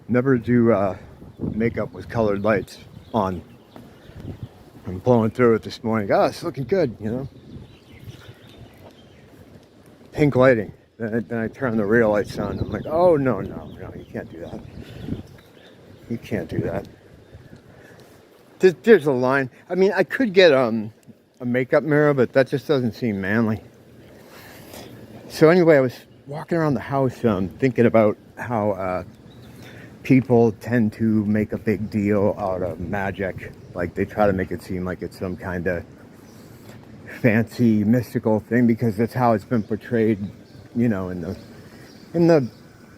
Never do makeup with colored lights on. I'm blowing through it this morning. Oh, it's looking good, you know. Pink lighting. Then I turn the real lights on. I'm like, oh, no, you can't do that. You can't do that. There's a line. I mean, I could get a makeup mirror, but that just doesn't seem manly. So anyway, I was walking around the house thinking about how people tend to make a big deal out of magic. Like, they try to make it seem like it's some kind of fancy, mystical thing because that's how it's been portrayed, you know, in the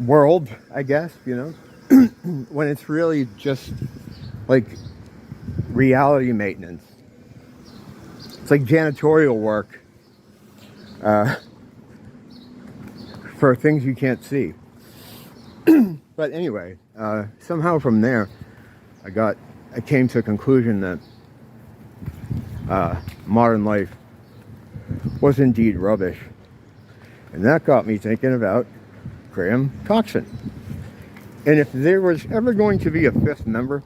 world, I guess, you know, when it's really just like reality maintenance. It's like janitorial work for things you can't see. But anyway, somehow from there, I came to a conclusion that modern life was indeed rubbish. And that got me thinking about Graham Coxon. And if there was ever going to be a fifth member,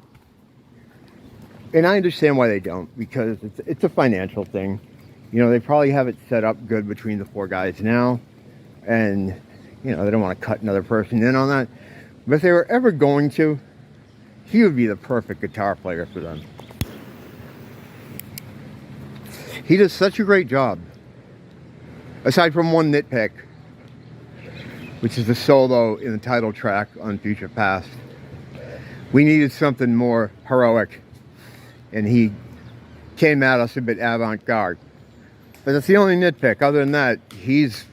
and I understand why they don't, because it's a financial thing. You know, they probably have it set up good between the four guys now, and, you know, they don't want to cut another person in on that. But if they were ever going to, he would be the perfect guitar player for them. He does such a great job. Aside from one nitpick, which is the solo in the title track on Future Past. We needed something more heroic, and he came at us a bit avant-garde. But that's the only nitpick. Other than that, he's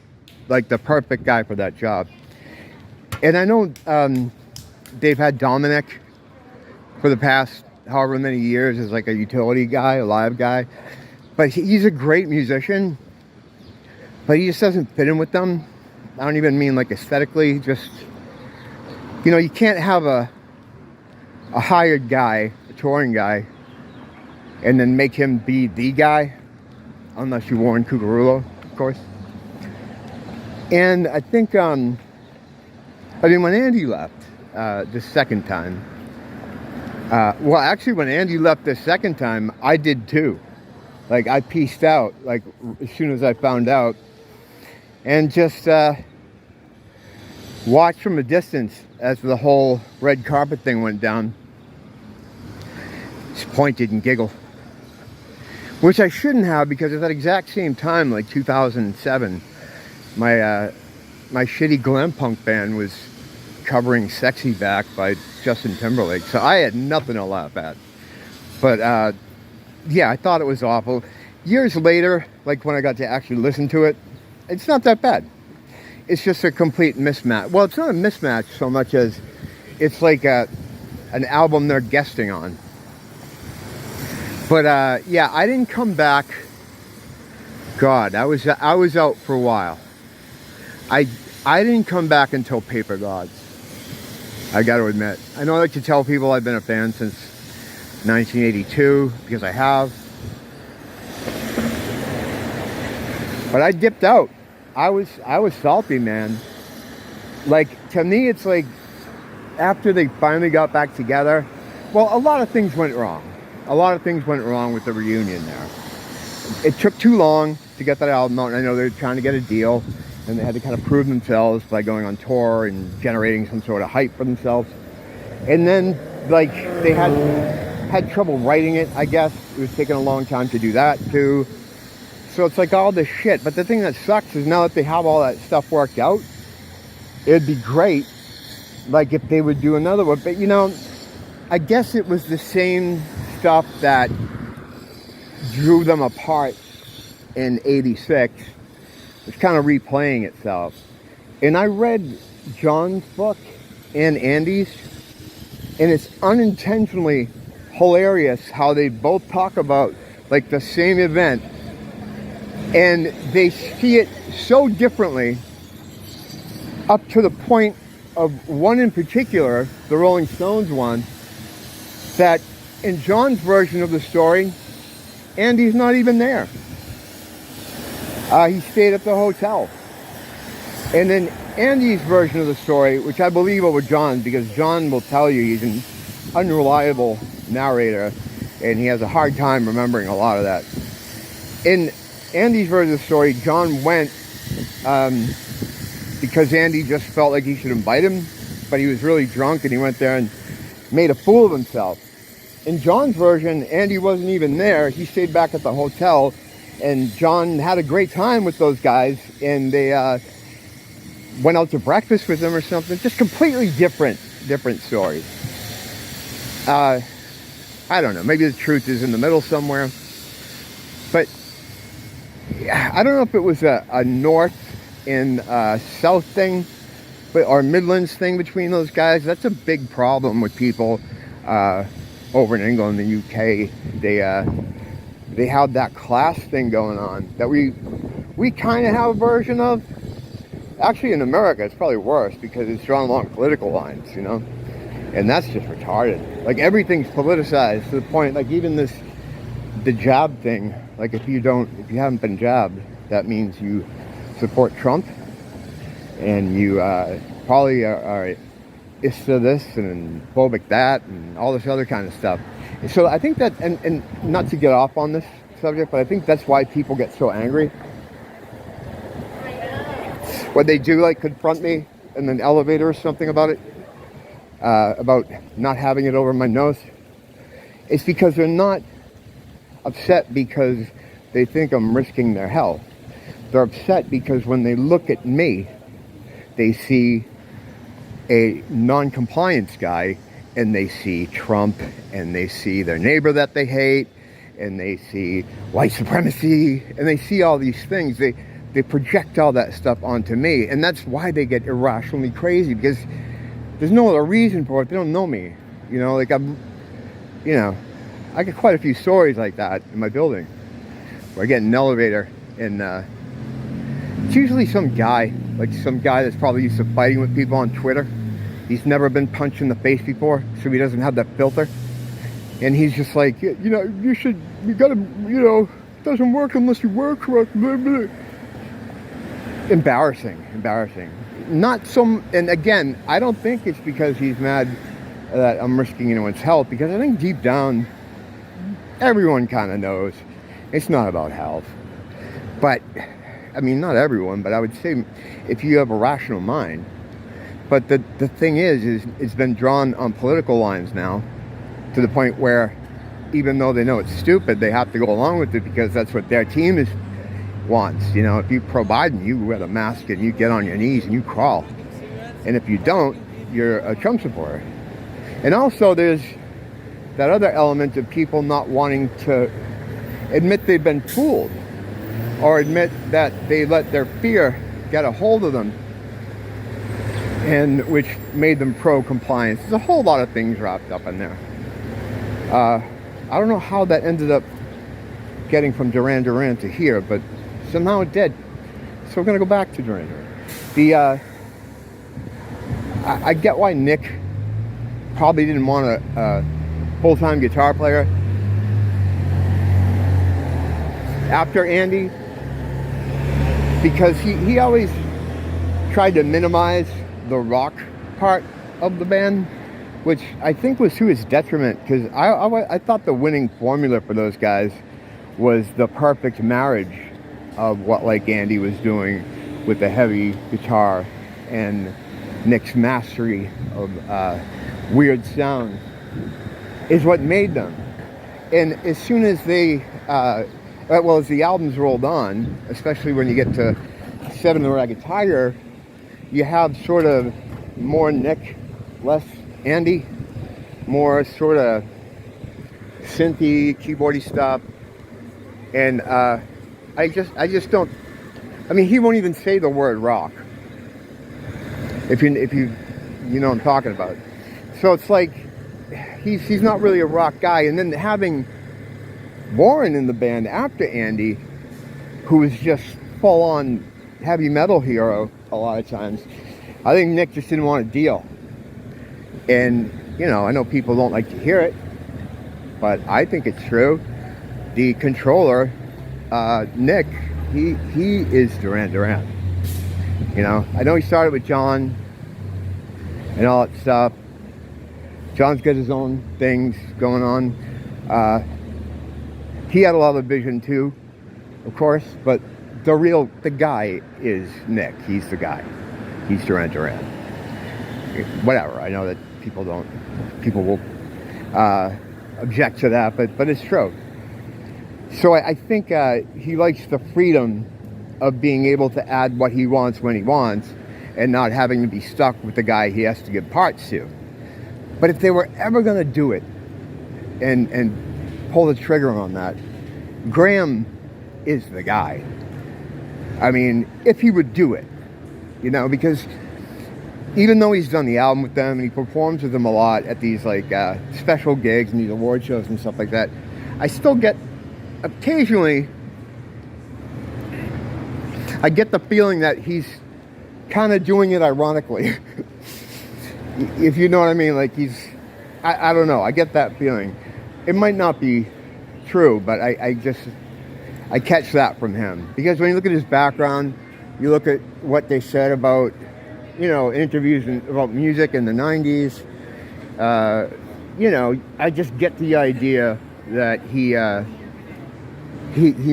like the perfect guy for that job. And I know they've had Dominic for the past however many years as like a utility guy, a live guy. But he's a great musician, but he just doesn't fit in with them. I don't even mean like aesthetically, just, you know, you can't have a hired guy, a touring guy, and then make him be the guy, unless you Warren Cucurulo, of course. And I think, I mean, when Andy left the second time, well, actually, when Andy left the second time, I did too. Like, I pieced out, like, as soon as I found out, and just watched from a distance as the whole red carpet thing went down. Just pointed and giggled. Which I shouldn't have, because at that exact same time, like 2007, my shitty glam punk band was covering Sexy Back by Justin Timberlake. So I had nothing to laugh at. But yeah, I thought it was awful. Years later, like when I got to actually listen to it, it's not that bad. It's just a complete mismatch. Well, it's not a mismatch so much as it's like an album they're guesting on. But yeah, I didn't come back. God, I was out for a while. I didn't come back until Paper Gods. I got to admit. I know I like to tell people I've been a fan since 1982 because I have. But I dipped out. I was salty, man. Like, to me, it's like after they finally got back together, well, a lot of things went wrong. A lot of things went wrong with the reunion there. It took too long to get that album out, and I know they were trying to get a deal, and they had to kind of prove themselves by going on tour and generating some sort of hype for themselves. And then, like, they had trouble writing it, I guess. It was taking a long time to do that, too. So it's like all this shit. But the thing that sucks is now that they have all that stuff worked out, it'd be great, like, if they would do another one. But, you know, I guess it was the same stuff that drew them apart in '86. It's kind of replaying itself. And I read John's book and Andy's, and it's unintentionally hilarious how they both talk about, like, the same event, and they see it so differently, up to the point of one in particular, the Rolling Stones one, that in John's version of the story, Andy's not even there. He stayed at the hotel. And then Andy's version of the story, which I believe over John, because John will tell you he's an unreliable narrator and he has a hard time remembering a lot of that. In Andy's version of the story, John went because Andy just felt like he should invite him, but he was really drunk and he went there and made a fool of himself. In John's version, Andy wasn't even there. He stayed back at the hotel, and John had a great time with those guys, and they went out to breakfast with them or something. Just completely different stories. I don't know. Maybe the truth is in the middle somewhere. But I don't know if it was a north and south thing, or Midlands thing between those guys. That's a big problem with people over in England and the UK. They have that class thing going on that we kind of have a version of. Actually, in America, it's probably worse because it's drawn along political lines, you know, and that's just retarded. Like, everything's politicized to the point, like, even the jab thing. Like, if you haven't been jabbed, that means you support Trump, and you probably are ISTA this and phobic that and all this other kind of stuff. And so I think that, and not to get off on this subject, but I think that's why people get so angry. When they do, like, confront me in an elevator or something about it, about not having it over my nose, it's because they're not upset because they think I'm risking their health. They're upset because when they look at me, they see a non-compliance guy, and they see Trump, and they see their neighbor that they hate, and they see white supremacy, and they see all these things. They project all that stuff onto me, and that's why they get irrationally crazy, because there's no other reason for it. They don't know me, you know. Like, I get quite a few stories like that in my building, where I get in an elevator, and it's usually some guy that's probably used to fighting with people on Twitter. He's never been punched in the face before, so he doesn't have that filter, and he's just like, you gotta, it doesn't work unless you work correctly. Embarrassing. Not some, and again, I don't think it's because he's mad that I'm risking anyone's health, because I think deep down, everyone kind of knows it's not about health. But, I mean, not everyone, but I would say if you have a rational mind. But the thing is it's been drawn on political lines now, to the point where even though they know it's stupid, they have to go along with it because that's what their team wants. You know, if you pro Biden, you wear the mask and you get on your knees and you crawl. And if you don't, you're a Trump supporter. And also there's that other element of people not wanting to admit they've been fooled, or admit that they let their fear get a hold of them, and which made them pro-compliance. There's a whole lot of things wrapped up in there. I don't know how that ended up getting from Duran to here, but somehow it did. So we're going to go back to Duran. I get why Nick probably didn't want a full-time guitar player after Andy, because he always tried to minimize the rock part of the band, which I think was to his detriment, because I thought the winning formula for those guys was the perfect marriage of what, like, Andy was doing with the heavy guitar and Nick's mastery of weird sound is what made them. And as soon as they as the albums rolled on, especially when you get to Seven and Ragged Tiger, you have sort of more Nick, less Andy, more sort of synthy, keyboardy stuff. And I just don't, I mean, he won't even say the word rock, if you know what I'm talking about. So it's like he's not really a rock guy. And then having Warren in the band after Andy, who was just full on heavy metal hero a lot of times, I think Nick just didn't want a deal. And, you know, I know people don't like to hear it, but I think it's true. The controller, Nick, he is Duran. You know, I know he started with John and all that stuff. John's got his own things going on. He had a lot of vision too, of course, but the guy is Nick. He's the guy. He's Duran. Whatever. I know that people will object to that, but it's true. So I think he likes the freedom of being able to add what he wants when he wants and not having to be stuck with the guy he has to give parts to. But if they were ever going to do it and pull the trigger on that, Graham is the guy. I mean, if he would do it, you know, because even though he's done the album with them and he performs with them a lot at these like special gigs and these award shows and stuff like that, I still get occasionally, I get the feeling that he's kind of doing it ironically. If you know what I mean, like I don't know, I get that feeling. It might not be true, but I catch that from him. Because when you look at his background, you look at what they said about, you know, interviews about music in the 90s, you know, I just get the idea that he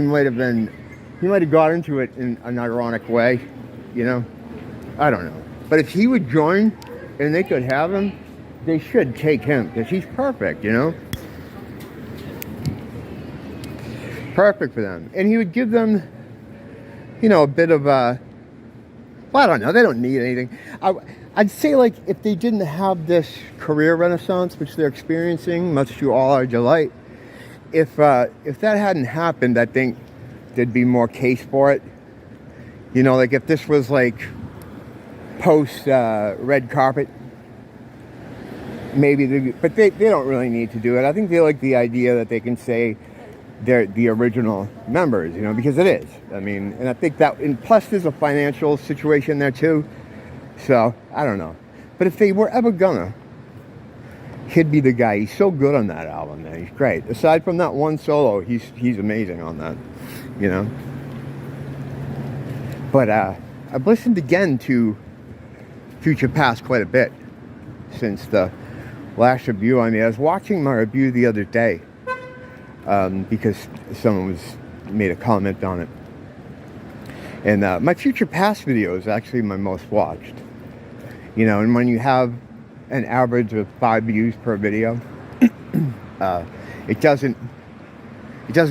might have got into it in an ironic way, you know? I don't know. But if he would join and they could have him, they should take him because he's perfect, you know? Perfect for them. And he would give them, you know, a bit of well, I don't know, they don't need anything. I'd say, like, if they didn't have this career renaissance, which they're experiencing, much to all our delight, if that hadn't happened, I think there'd be more case for it. You know, like if this was like post red carpet, maybe, but they don't really need to do it. I think they like the idea that they can say they're the original members, you know, because it is. I mean, and I think that, and plus there's a financial situation there too. So, I don't know. But if they were ever gonna, he'd be the guy. He's so good on that album, man. He's great. Aside from that one solo, he's amazing on that, you know. But I've listened again to Future Past quite a bit since the last review I made. I was watching my review the other day because someone made a comment on it. And my Future Past video is actually my most watched. You know, and when you have an average of 5 views per video, it doesn't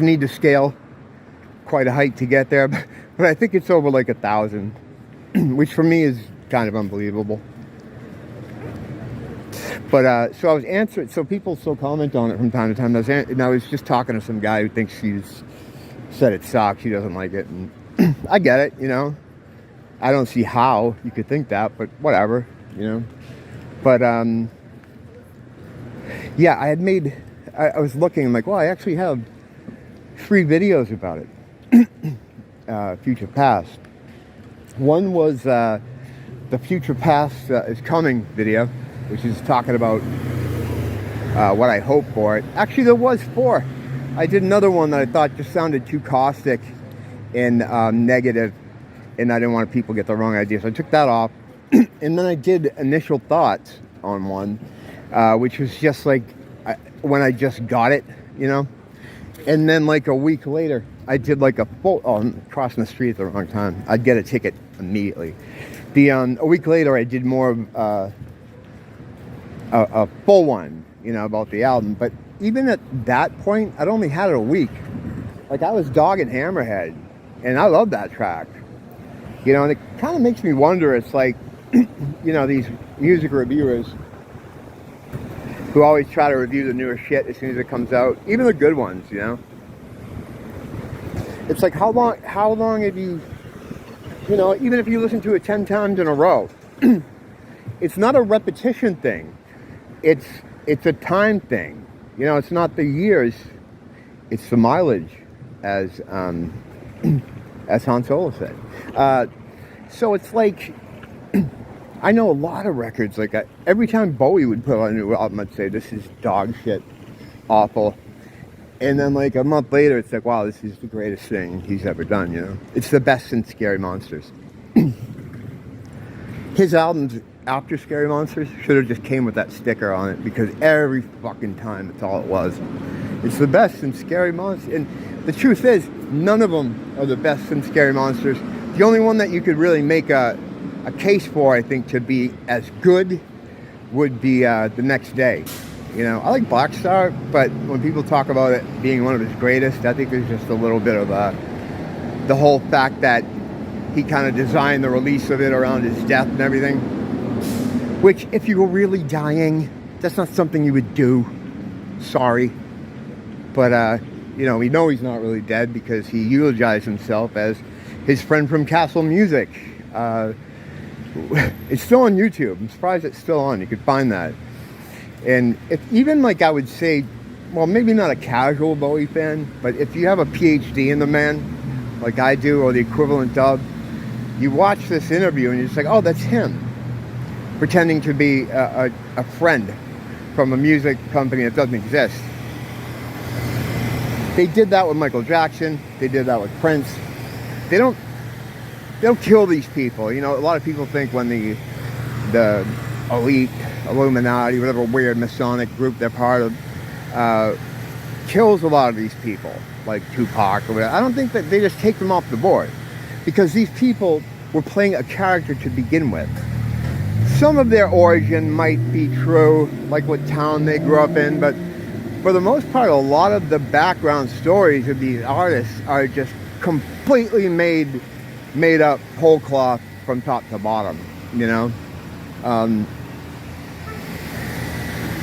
need to scale quite a height to get there, but I think it's over like 1,000, which for me is kind of unbelievable. But so I was answering, so people still comment on it from time to time. And I was just talking to some guy who thinks said it sucks, he doesn't like it, and I get it, you know. I don't see how you could think that, but whatever, you know. But yeah, I was looking, I'm like, well, I actually have 3 videos about it. Future Past. One was the Future Past is Coming video, which is talking about what I hope for it. Actually, there was 4. I did another one that I thought just sounded too caustic and negative, and I didn't want people to get the wrong idea, so I took that off. And then I did initial thoughts on one, which was just like when I just got it, you know. And then like a week later, I did like a full, I'm crossing the street at the wrong time. I'd get a ticket immediately. A week later, I did more of a full one, you know, about the album. But even at that point, I'd only had it a week. Like, I was dogging Hammerhead, and I love that track. You know, and it kind of makes me wonder, it's like, you know, these music reviewers who always try to review the newer shit as soon as it comes out, even the good ones, you know. It's like, how long have you know, even if you listen to it 10 times in a row, it's not a repetition thing. It's a time thing. You know, it's not the years, it's the mileage, as Han Solo said. So it's like, I know a lot of records, like every time Bowie would put on a new album, I'd say, this is dog shit, awful. And then like a month later, it's like, wow, this is the greatest thing he's ever done, you know? It's the best since Scary Monsters. his albums after Scary Monsters should have just came with that sticker on it, because every fucking time that's all it was. It's the best in Scary Monsters. And the truth is, none of them are the best in Scary Monsters. The only one that you could really make a case for, I think, to be as good would be The Next Day. You know, I like Black Star, but when people talk about it being one of his greatest, I think there's just a little bit of the whole fact that he kind of designed the release of it around his death and everything. Which, if you were really dying, that's not something you would do. Sorry. But, you know, we know he's not really dead because he eulogized himself as his friend from Castle Music. It's still on YouTube. I'm surprised it's still on. You could find that. And if even, like, I would say, well, maybe not a casual Bowie fan, but if you have a PhD in the man, like I do, or the equivalent of, you watch this interview and you're just like, oh, that's him, pretending to be a friend from a music company that doesn't exist. They did that with Michael Jackson. They did that with Prince. They don't kill these people. You know, a lot of people think when the elite, Illuminati, whatever weird Masonic group they're part of, kills a lot of these people, like Tupac or whatever. I don't think that they just take them off the board, because these people were playing a character to begin with. Some of their origin might be true, like what town they grew up in, but for the most part, a lot of the background stories of these artists are just completely made up whole cloth from top to bottom, you know?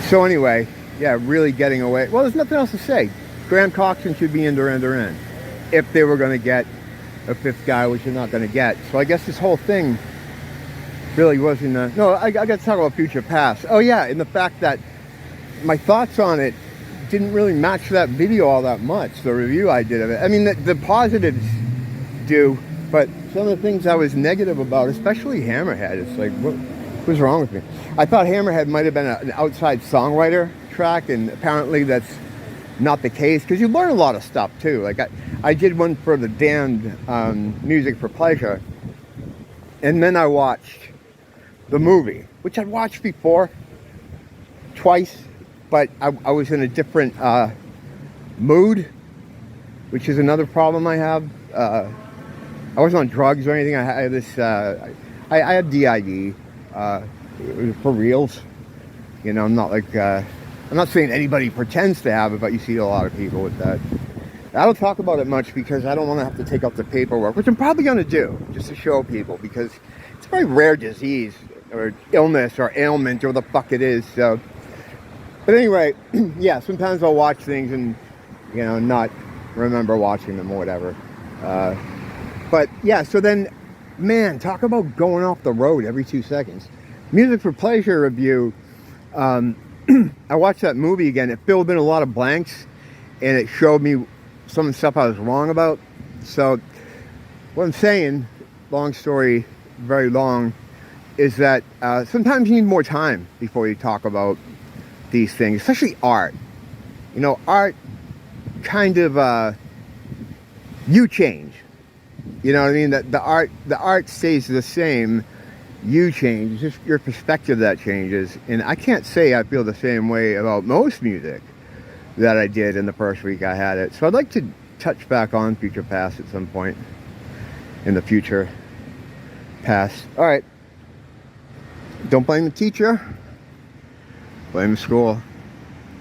So anyway, yeah, really getting away. Well, there's nothing else to say. Graham Coxon should be in Duran Duran if they were going to get a fifth guy, which they're not going to get. So I guess this whole thing really wasn't... no, I got to talk about future past. Oh yeah, and the fact that my thoughts on it didn't really match that video all that much, the review I did of it. I mean, the positives do, but some of the things I was negative about, especially Hammerhead, it's like, what was wrong with me? I thought Hammerhead might have been an outside songwriter track, and apparently that's not the case, because you learn a lot of stuff too. Like I did one for the Damned, Music for Pleasure, and then I watched the movie, which I'd watched before twice, but I was in a different mood, which is another problem I have. I wasn't on drugs or anything. I had this, I had DID, for reals. You know, I'm not like, I'm not saying anybody pretends to have it, but you see a lot of people with that. I don't talk about it much because I don't want to have to take up the paperwork, which I'm probably going to do, just to show people, because it's a very rare disease, or illness, or ailment, or the fuck it is, so. But anyway, yeah, sometimes I'll watch things and, you know, not remember watching them or whatever. But yeah, so then, man, talk about going off the road every 2 seconds. Music for Pleasure review. I watched that movie again. It filled in a lot of blanks, and it showed me some of the stuff I was wrong about. So what I'm saying, long story, very long, is that sometimes you need more time before you talk about these things, especially art. You know, art kind of, you change. You know what I mean? That the art stays the same. You change. It's just your perspective that changes. And I can't say I feel the same way about most music that I did in the first week I had it. So I'd like to touch back on future past at some point in the future past. All right. Don't blame the teacher. Blame the school.